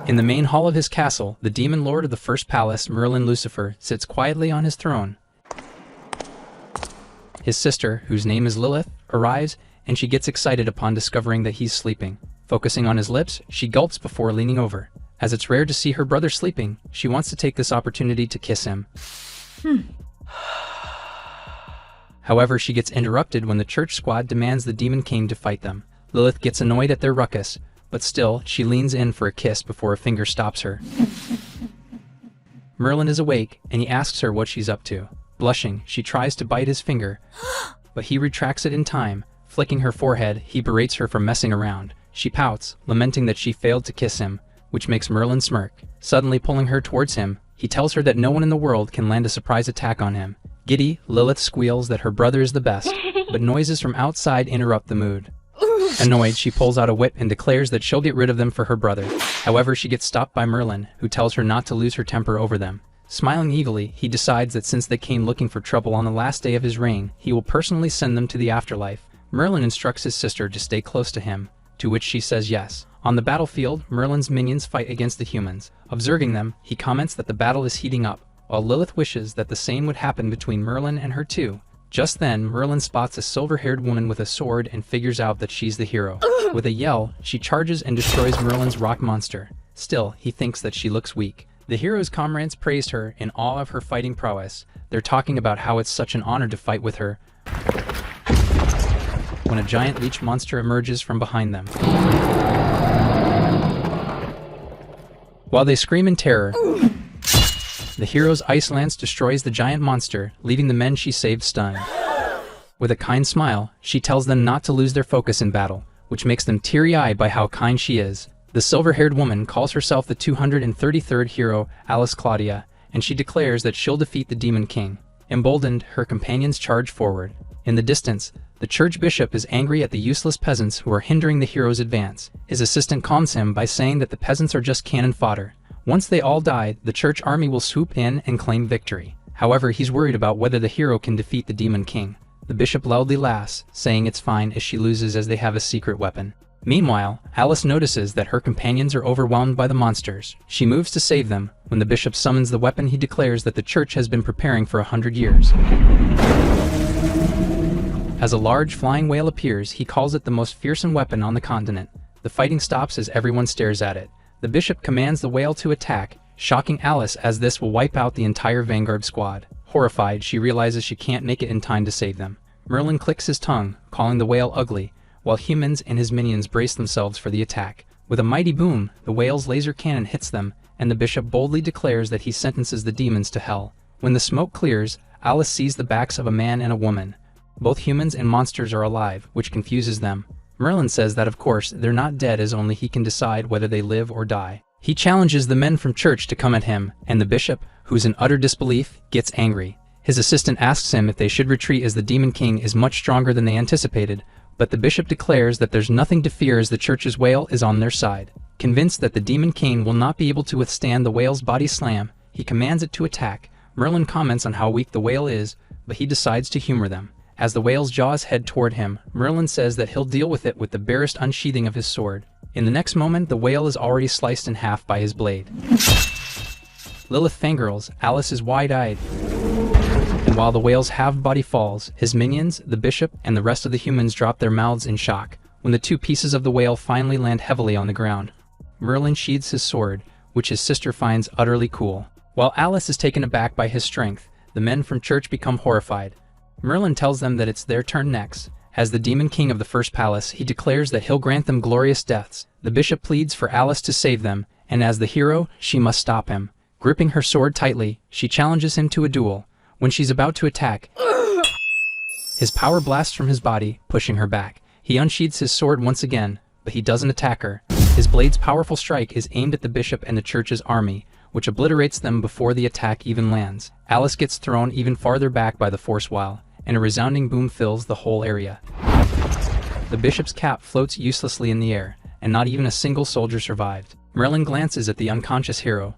In the main hall of his castle, the demon lord of the first palace, Merlin Lucifer, sits quietly on his throne. His sister, whose name is Lilith, arrives, and she gets excited upon discovering that he's sleeping. Focusing on his lips, she gulps before leaning over. As it's rare to see her brother sleeping, she wants to take this opportunity to kiss him. However, she gets interrupted when the church squad demands the Demon King to fight them. Lilith gets annoyed at their ruckus, but still, she leans in for a kiss before a finger stops her. Merlin is awake, and he asks her what she's up to. Blushing, she tries to bite his finger, but he retracts it in time. Flicking her forehead, he berates her for messing around. She pouts, lamenting that she failed to kiss him, which makes Merlin smirk. Suddenly pulling her towards him, he tells her that no one in the world can land a surprise attack on him. Giddy, Lilith squeals that her brother is the best, but noises from outside interrupt the mood. Annoyed, she pulls out a whip and declares that she'll get rid of them for her brother. However, she gets stopped by Merlin, who tells her not to lose her temper over them. Smiling eagerly, he decides that since they came looking for trouble on the last day of his reign, he will personally send them to the afterlife. Merlin instructs his sister to stay close to him, to which she says yes. On the battlefield, Merlin's minions fight against the humans. Observing them, he comments that the battle is heating up, while Lilith wishes that the same would happen between Merlin and her too. Just then, Merlin spots a silver-haired woman with a sword and figures out that she's the hero. With a yell, she charges and destroys Merlin's rock monster. Still, he thinks that she looks weak. The hero's comrades praised her in awe of her fighting prowess. They're talking about how it's such an honor to fight with her, when a giant leech monster emerges from behind them. While they scream in terror, the hero's ice lance destroys the giant monster, leaving the men she saved stunned. With a kind smile, she tells them not to lose their focus in battle, which makes them teary-eyed by how kind she is. The silver-haired woman calls herself the 233rd hero, Alice Claudia, and she declares that she'll defeat the Demon King. Emboldened, her companions charge forward. In the distance, the church bishop is angry at the useless peasants who are hindering the hero's advance. His assistant calms him by saying that the peasants are just cannon fodder. Once they all die, the church army will swoop in and claim victory. However, he's worried about whether the hero can defeat the Demon King. The bishop loudly laughs, saying it's fine if she loses as they have a secret weapon. Meanwhile, Alice notices that her companions are overwhelmed by the monsters. She moves to save them. When the bishop summons the weapon, he declares that the church has been preparing for 100 years. As a large flying whale appears, he calls it the most fearsome weapon on the continent. The fighting stops as everyone stares at it. The bishop commands the whale to attack, shocking Alice as this will wipe out the entire vanguard squad. Horrified, she realizes she can't make it in time to save them. Merlin clicks his tongue, calling the whale ugly, while humans and his minions brace themselves for the attack. With a mighty boom, the whale's laser cannon hits them, and the bishop boldly declares that he sentences the demons to hell. When the smoke clears, Alice sees the backs of a man and a woman. Both humans and monsters are alive, which confuses them. Merlin says that of course they're not dead, as only he can decide whether they live or die. He challenges the men from church to come at him, and the bishop, who's in utter disbelief, gets angry. His assistant asks him if they should retreat as the Demon King is much stronger than they anticipated, but the bishop declares that there's nothing to fear as the church's whale is on their side. Convinced that the Demon King will not be able to withstand the whale's body slam, he commands it to attack. Merlin comments on how weak the whale is, but he decides to humor them. As the whale's jaws head toward him, Merlin says that he'll deal with it with the barest unsheathing of his sword. In the next moment, the whale is already sliced in half by his blade. Lilith fangirls, Alice is wide-eyed. And while the whale's half-body falls, his minions, the bishop, and the rest of the humans drop their mouths in shock. When the two pieces of the whale finally land heavily on the ground, Merlin sheathes his sword, which his sister finds utterly cool. While Alice is taken aback by his strength, the men from church become horrified. Merlin tells them that it's their turn next. As the Demon King of the first palace, he declares that he'll grant them glorious deaths. The bishop pleads for Alice to save them, and as the hero, she must stop him. Gripping her sword tightly, she challenges him to a duel. When she's about to attack, his power blasts from his body, pushing her back. He unsheathes his sword once again, but he doesn't attack her. His blade's powerful strike is aimed at the bishop and the church's army, which obliterates them before the attack even lands. Alice gets thrown even farther back by the force while, and a resounding boom fills the whole area. The bishop's cap floats uselessly in the air, and not even a single soldier survived. Merlin glances at the unconscious hero.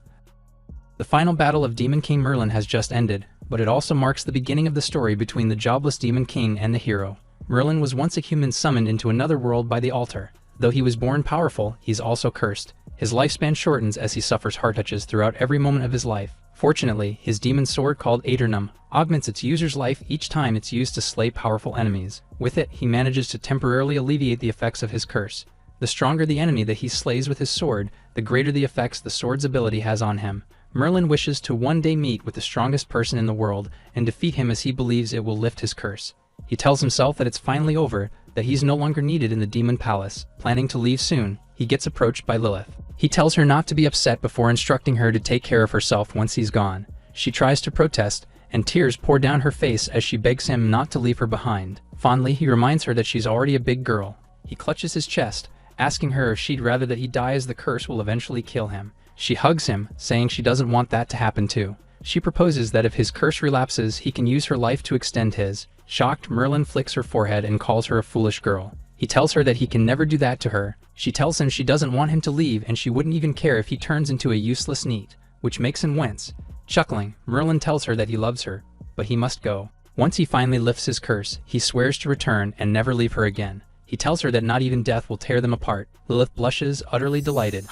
The final battle of Demon King Merlin has just ended, but it also marks the beginning of the story between the jobless Demon King and the hero. Merlin was once a human summoned into another world by the altar. Though he was born powerful, he's also cursed. His lifespan shortens as he suffers heart touches throughout every moment of his life. Fortunately, his demon sword called Aeternum augments its user's life each time it's used to slay powerful enemies. With it, he manages to temporarily alleviate the effects of his curse. The stronger the enemy that he slays with his sword, the greater the effects the sword's ability has on him. Merlin wishes to one day meet with the strongest person in the world and defeat him, as he believes it will lift his curse. He tells himself that it's finally over, that he's no longer needed in the demon palace. Planning to leave soon, he gets approached by Lilith. He tells her not to be upset before instructing her to take care of herself once he's gone. She tries to protest, and tears pour down her face as she begs him not to leave her behind. Fondly, he reminds her that she's already a big girl. He clutches his chest, asking her if she'd rather that he die, as the curse will eventually kill him. She hugs him, saying she doesn't want that to happen too. She proposes that if his curse relapses, he can use her life to extend his. Shocked, Merlin flicks her forehead and calls her a foolish girl. He tells her that he can never do that to her. She tells him she doesn't want him to leave, and she wouldn't even care if he turns into a useless NEET, which makes him wince. Chuckling, Merlin tells her that he loves her, but he must go. Once he finally lifts his curse, he swears to return and never leave her again. He tells her that not even death will tear them apart. Lilith blushes, utterly delighted.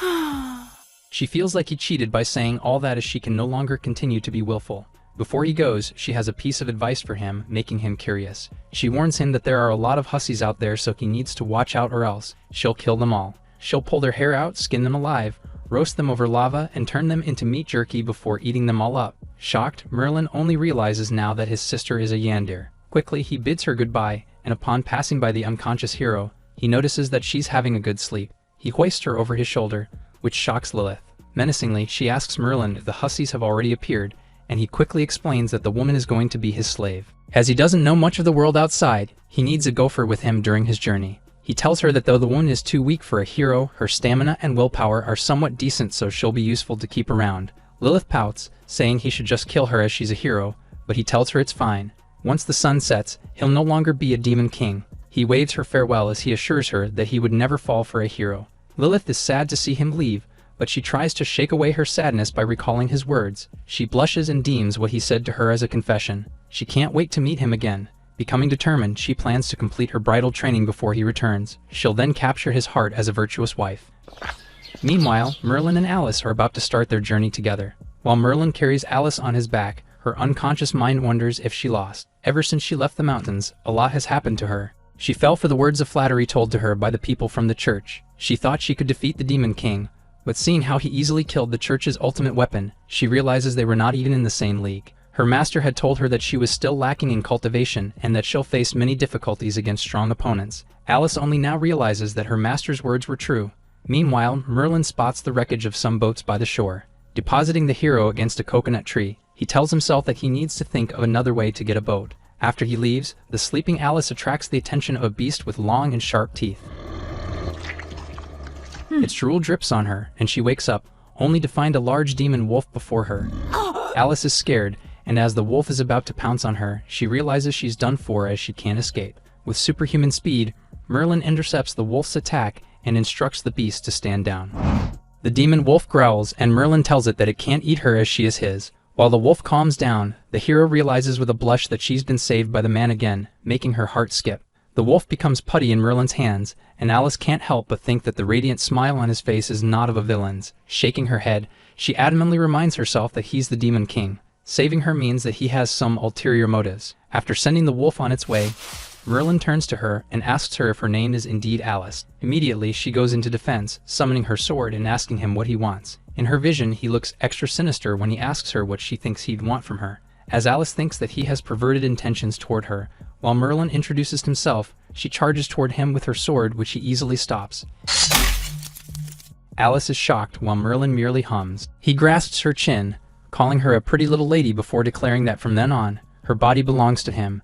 She feels like he cheated by saying all that, as she can no longer continue to be willful. Before he goes, she has a piece of advice for him, making him curious. She warns him that there are a lot of hussies out there, so he needs to watch out, or else she'll kill them all. She'll pull their hair out, skin them alive, roast them over lava, and turn them into meat jerky before eating them all up. Shocked, Merlin only realizes now that his sister is a Yandir. Quickly, he bids her goodbye, and upon passing by the unconscious hero, he notices that she's having a good sleep. He hoists her over his shoulder, which shocks Lilith. Menacingly, she asks Merlin if the hussies have already appeared, and he quickly explains that the woman is going to be his slave. As he doesn't know much of the world outside, he needs a gopher with him during his journey. He tells her that though the woman is too weak for a hero, her stamina and willpower are somewhat decent, so she'll be useful to keep around. Lilith pouts, saying he should just kill her as she's a hero, but he tells her it's fine. Once the sun sets, he'll no longer be a demon king. He waves her farewell as he assures her that he would never fall for a hero. Lilith is sad to see him leave, but she tries to shake away her sadness by recalling his words. She blushes and deems what he said to her as a confession. She can't wait to meet him again. Becoming determined, she plans to complete her bridal training before he returns. She'll then capture his heart as a virtuous wife. Meanwhile, Merlin and Alice are about to start their journey together. While Merlin carries Alice on his back, her unconscious mind wonders if she lost. Ever since she left the mountains, a lot has happened to her. She fell for the words of flattery told to her by the people from the church. She thought she could defeat the Demon King, but seeing how he easily killed the church's ultimate weapon, she realizes they were not even in the same league. Her master had told her that she was still lacking in cultivation and that she'll face many difficulties against strong opponents. Alice only now realizes that her master's words were true. Meanwhile, Merlin spots the wreckage of some boats by the shore. Depositing the hero against a coconut tree, he tells himself that he needs to think of another way to get a boat. After he leaves, the sleeping Alice attracts the attention of a beast with long and sharp teeth. Its drool drips on her, and she wakes up, only to find a large demon wolf before her. Alice is scared, and as the wolf is about to pounce on her, she realizes she's done for, as she can't escape. With superhuman speed, Merlin intercepts the wolf's attack and instructs the beast to stand down. The demon wolf growls, and Merlin tells it that it can't eat her as she is his. While the wolf calms down, the hero realizes with a blush that she's been saved by the man again, making her heart skip. The wolf becomes putty in Merlin's hands, and Alice can't help but think that the radiant smile on his face is not of a villain's. Shaking her head, she adamantly reminds herself that he's the Demon King. Saving her means that he has some ulterior motives. After sending the wolf on its way, Merlin turns to her and asks her if her name is indeed Alice. Immediately, she goes into defense, summoning her sword and asking him what he wants. In her vision, he looks extra sinister when he asks her what she thinks he'd want from her. As Alice thinks that he has perverted intentions toward her, while Merlin introduces himself, she charges toward him with her sword, which he easily stops. Alice is shocked while Merlin merely hums. He grasps her chin, calling her a pretty little lady before declaring that from then on, her body belongs to him.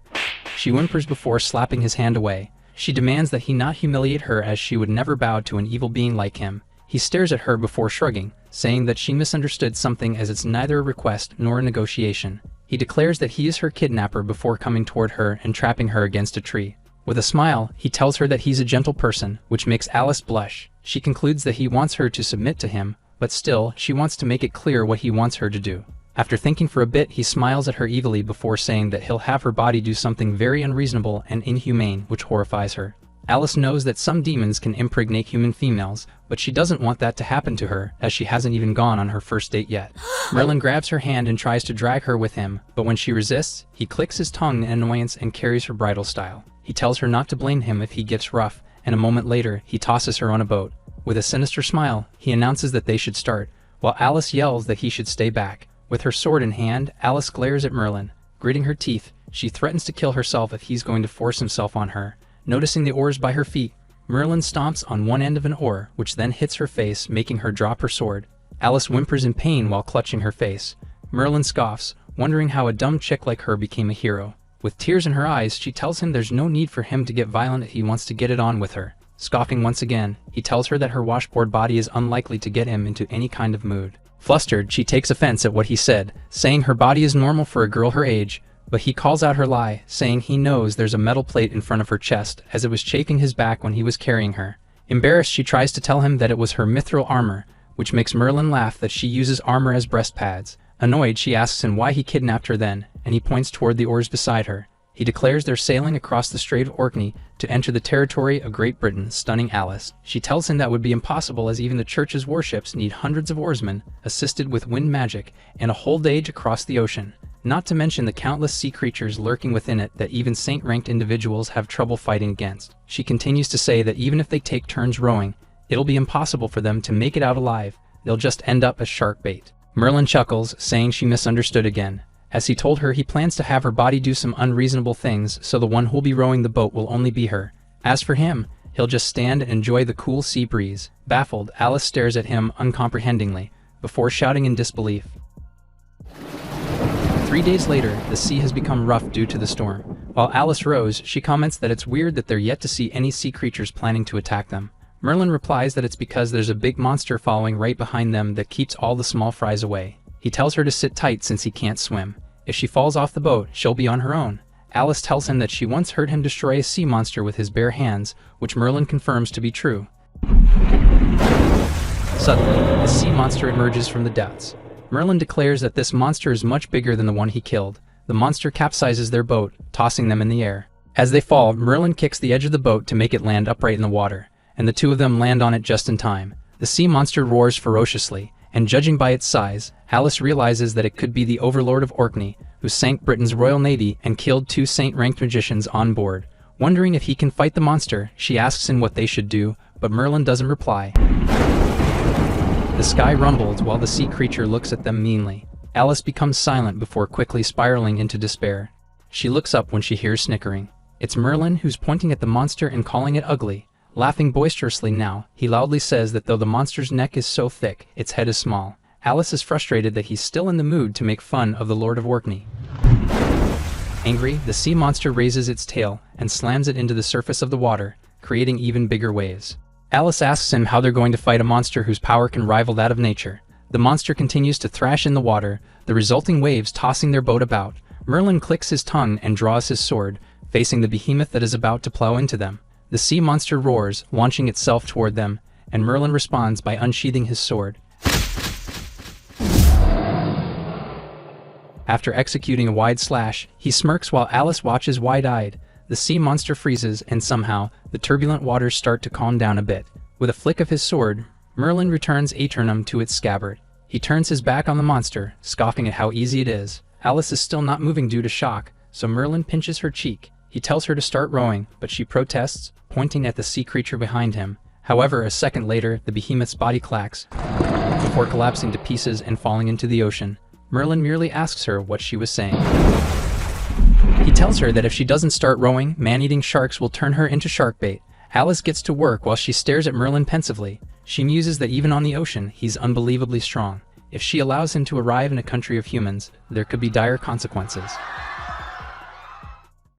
She whimpers before slapping his hand away. She demands that he not humiliate her, as she would never bow to an evil being like him. He stares at her before shrugging, saying that she misunderstood something, as it's neither a request nor a negotiation. He declares that he is her kidnapper before coming toward her and trapping her against a tree. With a smile, he tells her that he's a gentle person, which makes Alice blush. She concludes that he wants her to submit to him, but still, she wants to make it clear what he wants her to do. After thinking for a bit, he smiles at her evilly before saying that he'll have her body do something very unreasonable and inhumane, which horrifies her. Alice knows that some demons can impregnate human females, but she doesn't want that to happen to her, as she hasn't even gone on her first date yet. Merlin grabs her hand and tries to drag her with him, but when she resists, he clicks his tongue in annoyance and carries her bridal style. He tells her not to blame him if he gets rough, and a moment later, he tosses her on a boat. With a sinister smile, he announces that they should start, while Alice yells that he should stay back. With her sword in hand, Alice glares at Merlin. Gritting her teeth, she threatens to kill herself if he's going to force himself on her. Noticing the oars by her feet, Merlin stomps on one end of an oar, which then hits her face, making her drop her sword. Alice whimpers in pain while clutching her face. Merlin scoffs, wondering how a dumb chick like her became a hero. With tears in her eyes, she tells him there's no need for him to get violent if he wants to get it on with her. Scoffing once again, he tells her that her washboard body is unlikely to get him into any kind of mood. Flustered, she takes offense at what he said, saying her body is normal for a girl her age, but he calls out her lie, saying he knows there's a metal plate in front of her chest, as it was chafing his back when he was carrying her. Embarrassed, she tries to tell him that it was her mithril armor, which makes Merlin laugh that she uses armor as breast pads. Annoyed, she asks him why he kidnapped her then, and he points toward the oars beside her. He declares they're sailing across the Strait of Orkney to enter the territory of Great Britain, stunning Alice. She tells him that would be impossible as even the church's warships need hundreds of oarsmen, assisted with wind magic, and a whole day across the ocean. Not to mention the countless sea creatures lurking within it that even saint-ranked individuals have trouble fighting against. She continues to say that even if they take turns rowing, it'll be impossible for them to make it out alive. They'll just end up as shark bait. Merlin chuckles, saying she misunderstood again. As he told her, he plans to have her body do some unreasonable things, so the one who'll be rowing the boat will only be her. As for him, he'll just stand and enjoy the cool sea breeze. Baffled, Alice stares at him uncomprehendingly, before shouting in disbelief. 3 days later, the sea has become rough due to the storm. While Alice rows, she comments that it's weird that they're yet to see any sea creatures planning to attack them. Merlin replies that it's because there's a big monster following right behind them that keeps all the small fries away. He tells her to sit tight since he can't swim. If she falls off the boat, she'll be on her own. Alice tells him that she once heard him destroy a sea monster with his bare hands, which Merlin confirms to be true. Suddenly, a sea monster emerges from the depths. Merlin declares that this monster is much bigger than the one he killed. The monster capsizes their boat, tossing them in the air. As they fall, Merlin kicks the edge of the boat to make it land upright in the water, and the two of them land on it just in time. The sea monster roars ferociously, and judging by its size, Alice realizes that it could be the Overlord of Orkney, who sank Britain's Royal Navy and killed 2 saint-ranked magicians on board. Wondering if he can fight the monster, she asks him what they should do, but Merlin doesn't reply. The sky rumbles while the sea creature looks at them meanly. Alice becomes silent before quickly spiraling into despair. She looks up when she hears snickering. It's Merlin who's pointing at the monster and calling it ugly. Laughing boisterously now, he loudly says that though the monster's neck is so thick, its head is small. Alice is frustrated that he's still in the mood to make fun of the Lord of Orkney. Angry, the sea monster raises its tail and slams it into the surface of the water, creating even bigger waves. Alice asks him how they're going to fight a monster whose power can rival that of nature. The monster continues to thrash in the water, the resulting waves tossing their boat about. Merlin clicks his tongue and draws his sword, facing the behemoth that is about to plow into them. The sea monster roars, launching itself toward them, and Merlin responds by unsheathing his sword. After executing a wide slash, he smirks while Alice watches wide-eyed. The sea monster freezes, and somehow, the turbulent waters start to calm down a bit. With a flick of his sword, Merlin returns Aeternum to its scabbard. He turns his back on the monster, scoffing at how easy it is. Alice is still not moving due to shock, so Merlin pinches her cheek. He tells her to start rowing, but she protests, pointing at the sea creature behind him. However, a second later, the behemoth's body clacks, before collapsing to pieces and falling into the ocean. Merlin merely asks her what she was saying. He tells her that if she doesn't start rowing, man-eating sharks will turn her into shark bait. Alice gets to work while she stares at Merlin pensively. She muses that even on the ocean, he's unbelievably strong. If she allows him to arrive in a country of humans, there could be dire consequences.